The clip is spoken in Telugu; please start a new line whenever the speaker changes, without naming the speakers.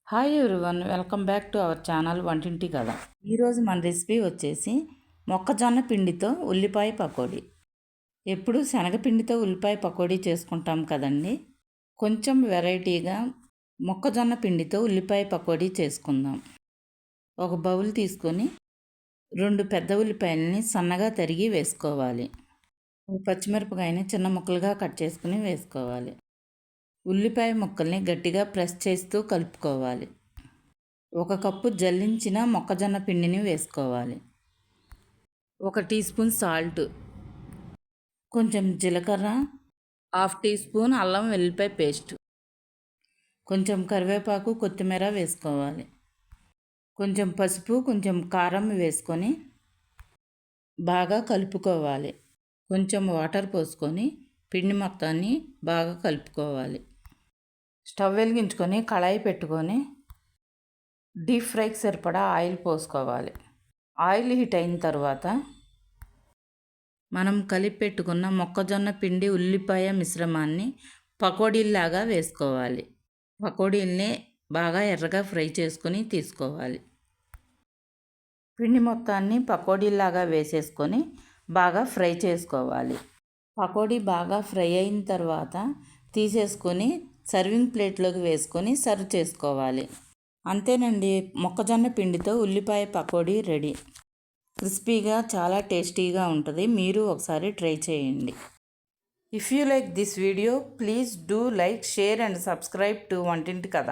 Hi everyone, welcome back to our channel వంటింటి కథ. ఈరోజు మన రెసిపీ వచ్చేసి మొక్కజొన్న పిండితో ఉల్లిపాయ పకోడీ. ఎప్పుడు శనగపిండితో ఉల్లిపాయ పకోడీ చేసుకుంటాం కదండి. కొంచెం వెరైటీగా మొక్కజొన్న పిండితో ఉల్లిపాయ పకోడీ చేసుకుందాం. ఒక బౌల్ తీసుకొని 2 పెద్ద ఉల్లిపాయలని సన్నగా తరిగి వేసుకోవాలి. పచ్చిమిరపకాయని చిన్న ముక్కలుగా కట్ చేసుకుని వేసుకోవాలి. ఉల్లిపాయ ముక్కల్ని గట్టిగా ప్రెస్ చేస్తూ కలుపుకోవాలి. 1 కప్పు జల్లించిన మొక్కజొన్న పిండిని వేసుకోవాలి. 1 టీ స్పూన్ సాల్ట్, కొంచెం జీలకర్ర, 1/2 టీ స్పూన్ అల్లం వెల్లుల్లిపాయ పేస్ట్, కొంచెం కరివేపాకు కొత్తిమీర వేసుకోవాలి. కొంచెం పసుపు, కొంచెం కారం వేసుకొని బాగా కలుపుకోవాలి. కొంచెం వాటర్ పోసుకొని పిండి మొత్తాన్ని బాగా కలుపుకోవాలి. స్టవ్ వెలిగించుకొని కళాయి పెట్టుకొని డీప్ ఫ్రైకి సరిపడా ఆయిల్ పోసుకోవాలి. ఆయిల్ హీట్ అయిన తర్వాత మనం కలిపి పెట్టుకున్న మొక్కజొన్న పిండి ఉల్లిపాయ మిశ్రమాన్ని పకోడీల్లాగా వేసుకోవాలి. పకోడీల్ని బాగా ఎర్రగా ఫ్రై చేసుకొని తీసుకోవాలి. పిండి మొత్తాన్ని పకోడీల్లాగా వేసేసుకొని బాగా ఫ్రై చేసుకోవాలి. పకోడీ బాగా ఫ్రై అయిన తర్వాత తీసేసుకొని సర్వింగ్ ప్లేట్లోకి వేసుకొని సర్వ్ చేసుకోవాలి. అంతేనండి, మొక్కజొన్న పిండితో ఉల్లిపాయ పకోడీ రెడీ. క్రిస్పీగా చాలా టేస్టీగా ఉంటుంది. మీరు ఒకసారి ట్రై చేయండి. If you like this video, please do like, share and subscribe to వంటింటి కథ.